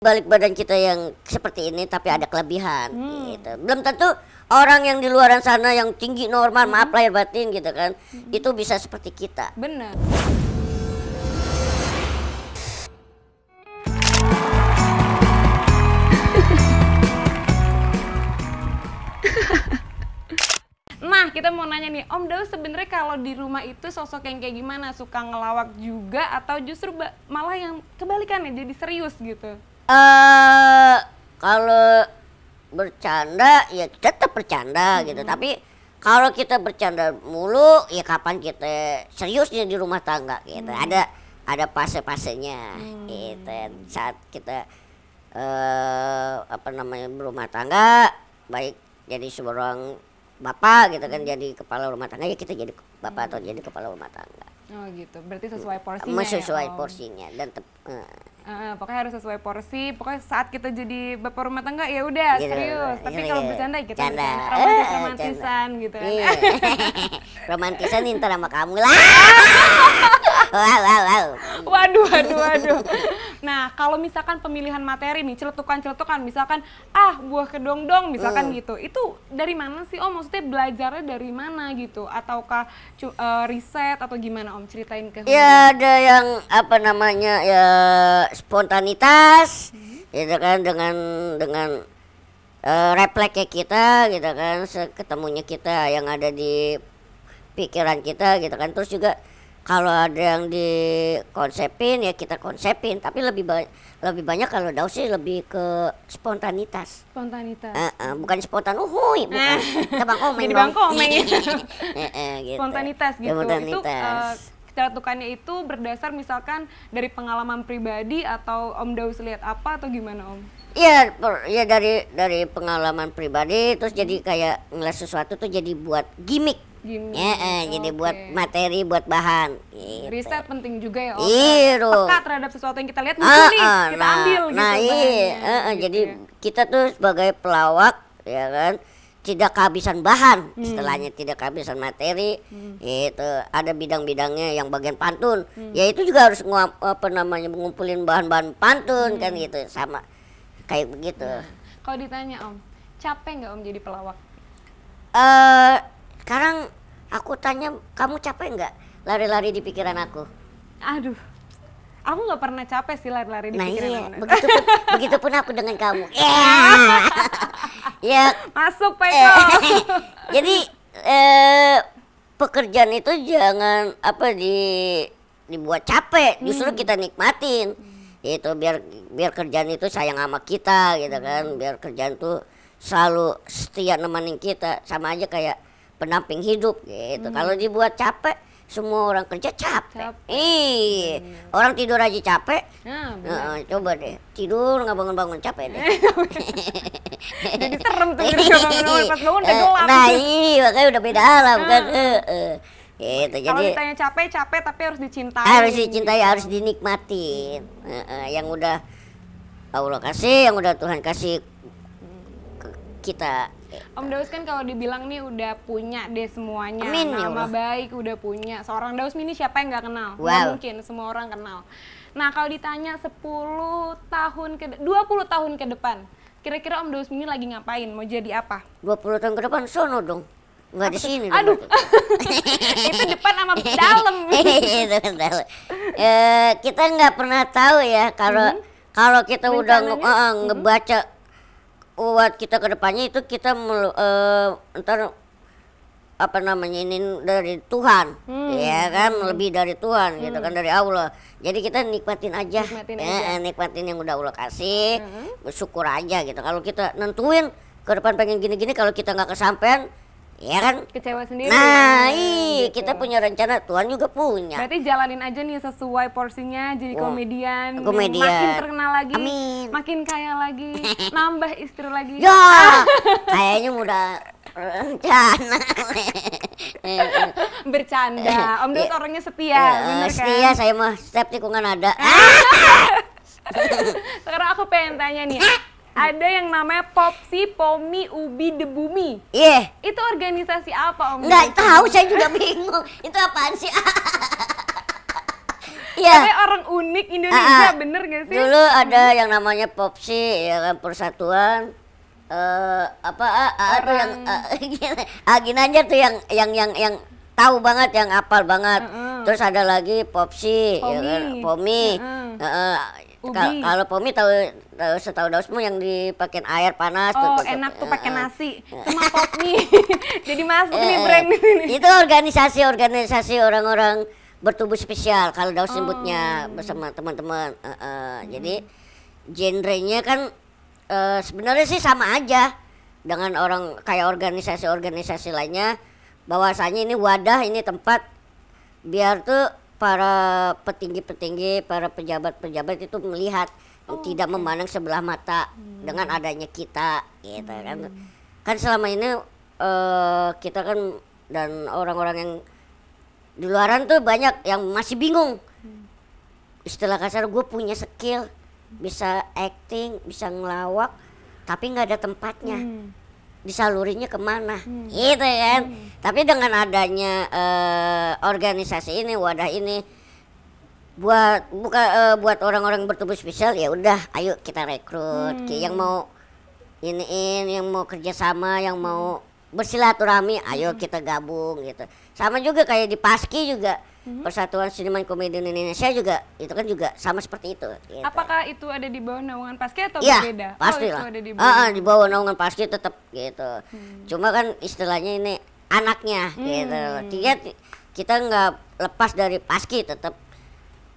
balik badan kita yang seperti ini tapi ada kelebihan gitu. Belum tentu orang yang di luaran sana yang tinggi normal, maaf lahir batin gitu kan, itu bisa seperti kita. Benar. Nah, kita mau nanya nih, Om Daus sebenarnya kalau di rumah itu sosok yang kayak gimana? Suka ngelawak juga atau justru malah yang kebalikannya jadi serius gitu? Kalau bercanda ya tetap bercanda gitu, tapi kalau kita bercanda mulu ya kapan kita seriusnya di rumah tangga gitu. Ada fase-fasenya gitu. Saat kita berumah tangga, baik jadi seorang bapak gitu kan, jadi kepala rumah tangga, ya kita jadi bapak atau jadi kepala rumah tangga. Oh gitu, berarti sesuai porsinya sesuai ya, porsinya dan pokoknya harus sesuai porsi. Pokoknya saat kita jadi bapak rumah tangga ya udah gitu, serius. Tapi kalau bercanda ya kita romantisan gitu kan. Iya. Romantisan ntar sama kamu lah. Waduh. Nah, kalau misalkan pemilihan materi nih, celetukan-celetukan, misalkan buah kedong-dong misalkan gitu. Itu dari mana sih Om? Maksudnya belajarnya dari mana gitu? Ataukah riset atau gimana Om? Ceritain ke ya ada yang ya spontanitas gitu kan, dengan refleksnya kita gitu kan, ketemunya kita yang ada di pikiran kita gitu kan. Terus juga kalau ada yang dikonsepin ya kita konsepin, tapi lebih banyak kalau Daus sih lebih ke spontanitas. Bukan spontan bukan. Bang Komeng. Jadi Bang Komeng gitu. Gitu. Spontanitas gitu. Spontanitas. Itu celetukannya itu berdasar misalkan dari pengalaman pribadi atau Om Daus lihat apa atau gimana Om? Iya, dari pengalaman pribadi, terus jadi kayak ngeliat sesuatu tuh jadi buat gimmick. Jadi buat materi, buat bahan. Gitu. Riset penting juga ya Om. Iya, peka terhadap sesuatu yang kita lihat muncul nih, kita ambil gitu. Jadi kita tuh sebagai pelawak ya kan, tidak kehabisan bahan, istilahnya tidak kehabisan materi. Itu ada bidang-bidangnya yang bagian pantun. Ya itu juga harus ngumpulin bahan-bahan pantun kan gitu, sama kayak begitu. Kalau ditanya Om, capek nggak Om jadi pelawak? Sekarang aku tanya, kamu capek nggak lari-lari di pikiran aku? Aduh, aku nggak pernah capek sih lari-lari di pikiran. Begitupun aku dengan kamu. Ya masuk Pak Eko. Jadi pekerjaan itu jangan dibuat capek, justru kita nikmatin. Itu biar kerjaan itu sayang sama kita gitu kan, biar kerjaan itu selalu setia nemenin kita, sama aja kayak pendamping hidup gitu. Kalau dibuat capek, semua orang kerja capek. Orang tidur aja capek. Coba deh tidur nggak bangun-bangun capek deh. Jadi serem tuh bangun pas bangun udah gelap. Nah makanya udah beda lah bukan. Gitu. Kalau Jadi ditanya capek tapi harus dicintai. Harus dicintai, harus dinikmatin. Yang udah Allah kasih, yang udah Tuhan kasih ke kita. Om Daus kan kalau dibilang nih udah punya deh semuanya. Amin, nama baik udah punya. Seorang Daus ini siapa yang nggak kenal? Wow. Nggak mungkin, semua orang kenal. Nah kalau ditanya 20 tahun ke depan, kira-kira Om Daus ini lagi ngapain? Mau jadi apa? 20 tahun ke depan sono dong. Nggak di sini. Aduh. Itu depan sama dalam. Itu kan dalam. Kita nggak pernah tahu ya kalau kita udah ngebaca buat kita ke depannya itu kita ntar ini dari Tuhan, ya kan, lebih dari Tuhan gitu kan, dari Allah. Jadi kita nikmatin aja. Nikmatin yang udah Allah kasih, bersyukur aja gitu. Kalau kita nentuin ke depan pengen gini-gini, kalau kita nggak kesampean, ya kan kecewa sendiri. Nah, gitu. Kita punya rencana, Tuhan juga punya. Berarti jalanin aja nih sesuai porsinya, jadi komedian. Makin terkenal lagi, amin. Makin kaya lagi, nambah istri lagi. Ya, kayaknya udah rencana. Bercanda. Om Daus orangnya setia, bener kan? Setia, saya mah setiap tikungan ada. Sekarang aku pengen tanya nih. Ada yang namanya Popsi Pomi Ubi Debumi. Iya. Itu organisasi apa Om? Nggak tahu, saya juga bingung. Itu apaan sih? Iya. Katanya orang unik Indonesia, bener gak sih? Dulu ada yang namanya Popsi, ya kan, Persatuan tuh yang Ginanjar tuh yang tahu banget, yang apal banget. Terus ada lagi Popsi, ya kan, Pomi. Kalau Pomi setahu Dausmu yang dipakein air panas. Oh, enak tuh pakai nasi. Cuma Popmi. Jadi masuk nih brand ini. Itu organisasi orang-orang bertubuh spesial kalau Daus sebutnya bersama teman-teman. Jadi genrenya kan sebenarnya sih sama aja dengan orang kayak organisasi lainnya, bahwasanya ini wadah, ini tempat biar tuh para petinggi-petinggi, para pejabat-pejabat itu melihat, tidak memandang sebelah mata dengan adanya kita, gitu kan. Kan selama ini kita kan dan orang-orang yang di luaran tuh banyak yang masih bingung. Istilah kasar, gue punya skill, bisa acting, bisa ngelawak, tapi nggak ada tempatnya. Disalurinya kemana, gitu kan. Tapi dengan adanya organisasi ini, wadah ini, buat orang-orang bertubuh spesial, ya udah, ayo kita rekrut. Yang mau yang mau kerjasama, yang mau bersilaturahmi, ayo kita gabung gitu. Sama juga kayak di Paski juga, Persatuan Seniman Komedi Indonesia juga, itu kan juga sama seperti itu. Gitu. Apakah itu ada di bawah naungan Paski atau ya, berbeda? Pasti lah. Di bawah naungan Paski tetap gitu. Cuma kan istilahnya ini anaknya gitu. Kita nggak lepas dari Paski, tetap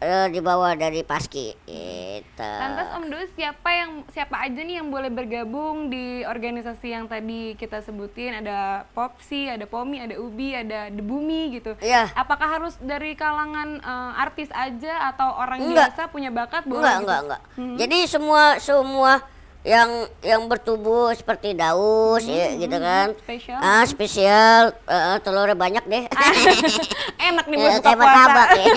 di bawah dari Paski gitu. Lantas Om Dus, siapa aja nih yang boleh bergabung di organisasi yang tadi kita sebutin? Ada Popsi, ada Pomi, ada Ubi, ada The Bumi gitu. Iya. Apakah harus dari kalangan artis aja atau orang biasa punya bakat boleh? Enggak. Jadi semua yang bertubuh seperti Daus ya gitu kan. Spesial. Telurnya banyak deh. Enak nih buat buka kayak puasa. martabak ya.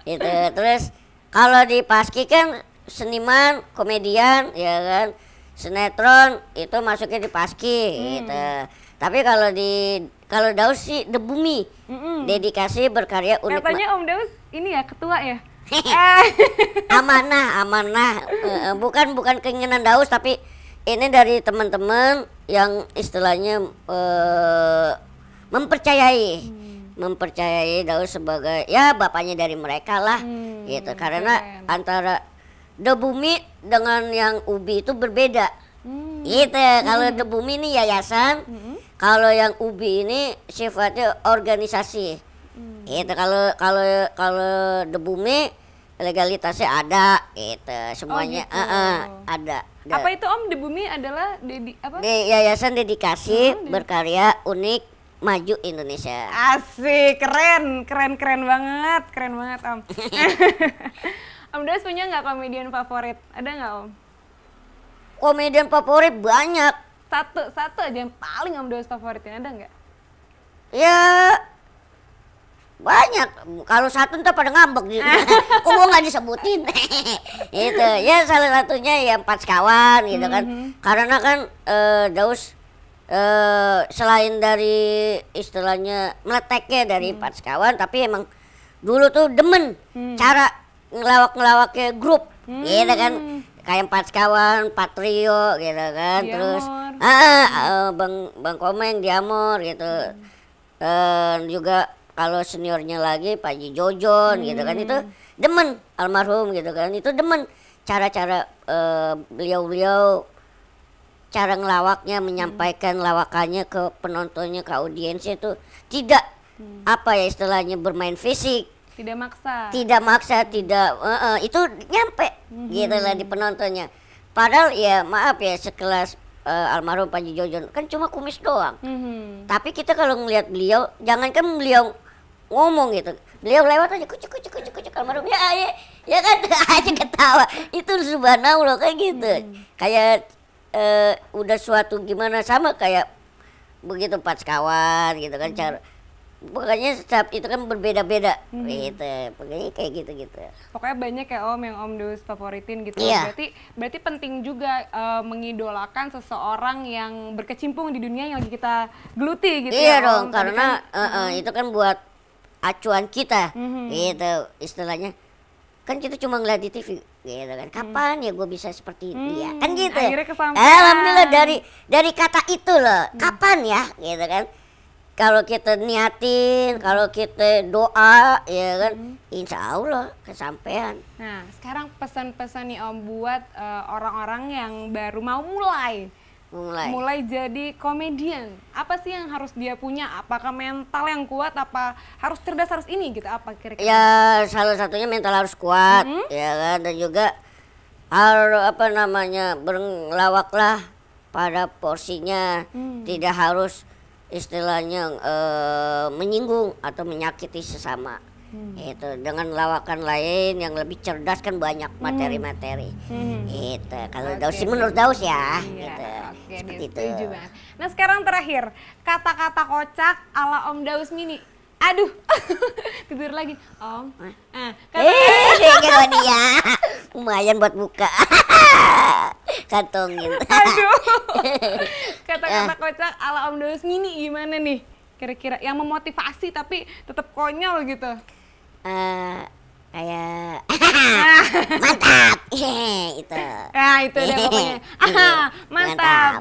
Gitu. Terus kalau di Paski kan seniman, komedian ya kan. Sinetron itu masuknya di Paski gitu. Tapi kalau Daus sih The Bumi. Dedikasi berkarya unik. Katanya Om Daus ini ya ketua ya? amanah bukan keinginan Daus, tapi ini dari teman-teman yang istilahnya mempercayai Daus sebagai ya bapaknya dari mereka lah gitu. Karena antara The Bumi dengan yang Ubi itu berbeda gitu. Kalau The Bumi ini yayasan, kalau yang Ubi ini sifatnya organisasi. Itu kalau The Bumi legalitasnya ada, itu semuanya ada. Apa itu Om? The Bumi adalah Yayasan Dedikasi Berkarya Unik Maju Indonesia. Asik, keren banget Om. Om Daus punya nggak komedian favorit? Ada nggak Om? Komedian favorit banyak. Satu aja yang paling Om Daus favoritin, ada nggak? Ya banyak. Kalau satu ntar pada ngambek gitu. Kok gua nggak disebutin? Itu ya salah satunya ya Empat Sekawan gitu kan. Karena kan Daus selain dari istilahnya meleteknya dari Empat Sekawan, tapi emang dulu tuh demen cara ngelawak-ngelawaknya grup gitu kan. Kayak Empat Sekawan, Patrio gitu kan. Diamor. Terus Bang Komeng, Diamor gitu. Juga kalau seniornya lagi Pak Haji Jojon gitu kan, itu demen, almarhum gitu kan, itu demen cara-cara beliau cara ngelawaknya, menyampaikan lawakannya ke penontonnya, ke audiensnya itu tidak apa ya istilahnya bermain fisik, tidak maksa, itu nyampe gitu lah di penontonnya. Padahal ya maaf ya, sekelas almarhum Pak Haji Jojon kan cuma kumis doang. Tapi kita kalau ngelihat beliau, jangankan beliau ngomong gitu, beliau lewat aja kucuk almarhum ya kan aja ketawa, itu subhanallah kayak gitu. Kayak udah suatu gimana, sama kayak begitu Empat Sekawan gitu kan, cara pokoknya setiap itu kan berbeda-beda gitu, pokoknya kayak gitu. Pokoknya banyak ya Om yang Om Daus favoritin gitu. Iya. Berarti penting juga mengidolakan seseorang yang berkecimpung di dunia yang lagi kita geluti gitu. Iya ya dong, Om. karena itu kan buat acuan kita gitu istilahnya. kan kita cuma ngeliat di TV gitu kan. Kapan ya gue bisa seperti dia? Kan gitu. Akhirnya kesampaian. Alhamdulillah dari kata itu loh. Kapan ya gitu kan. Kalau kita niatin, kalau kita doa ya kan, insya Allah kesampaian. Nah, sekarang pesan-pesan nih Om buat orang-orang yang baru mau mulai jadi komedian. Apa sih yang harus dia punya? Apakah mental yang kuat? Apa harus cerdas, harus ini gitu? Apa kira-kira? Ya salah satunya mental harus kuat, ya kan, dan juga harus berlawaklah pada porsinya, tidak harus istilahnya menyinggung atau menyakiti sesama. Itu dengan lawakan lain yang lebih cerdas kan banyak materi-materi. Itu kalau Daus menurut Daus ya. Gitu. Seperti itu. Banget. Nah sekarang terakhir kata-kata kocak ala Om Daus Mini. Aduh, tidur lagi Om. Kalau dia lumayan buat buka. Kantongin. Aduh. Kata-kata kocak ala Om Daus Mini gimana nih? Kira-kira yang memotivasi tapi tetap konyol gitu. Kayak mantap itu. Nah itu deh pokoknya. Mantap.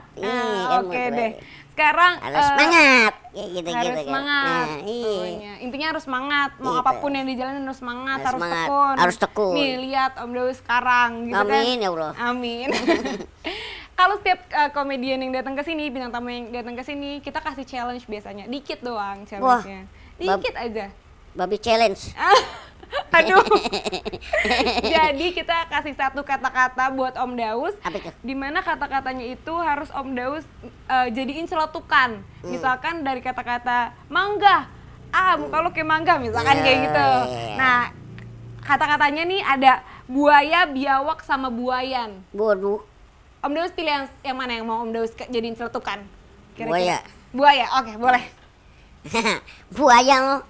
Oke deh. Sekarang harus semangat kayak gitu harus gitu semangat. Kan. Iya. Intinya harus semangat. Mau Gitu. apapun yang dijalanin harus semangat, harus semangat, tekun. harus tekun. Nih lihat Om Daus sekarang gitu kan. Amin ya Allah. Amin. Kalau setiap komedian yang datang ke sini, bintang tamu yang datang ke sini, kita kasih challenge biasanya. Dikit doang challenge-nya. Dikit aja. Babi challenge. Aduh. Jadi kita kasih satu kata-kata buat Om Daus. Apa itu? Dimana kata-katanya itu harus Om Daus jadiin celetukan. Misalkan dari kata-kata mangga. Muka lo kayak mangga misalkan kayak gitu. Nah, kata-katanya nih ada buaya, biawak sama buayan. Waduh. Om Daus pilih yang mana yang mau Om Daus jadiin celetukan? Buaya. Buaya, oke boleh. Buaya lo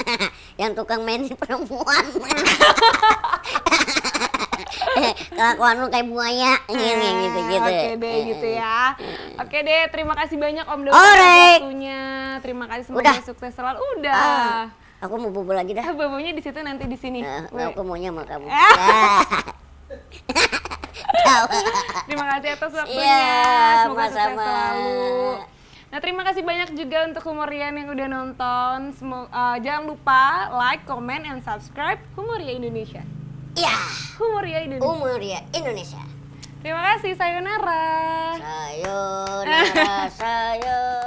yang tukang main perempuan. Kelakuan lu kayak buaya gitu-gitu. Oke deh gitu ya. Oke deh, terima kasih banyak Om Daus Alright. waktunya. Terima kasih, semoga sukses selalu. Udah. Aku mau bobo lagi dah. Bobonya di situ, nanti di sini. Aku maunya sama kamu. Terima kasih atas waktunya. Iya, Semoga sukses sama-sama. selalu. Nah, terima kasih banyak juga untuk Humorian yang udah nonton. Jangan lupa like, comment, and subscribe Humoria Indonesia. Iya. Humoria Indonesia. Humoria Indonesia. Terima kasih, sayonara. Sayonara, sayonara.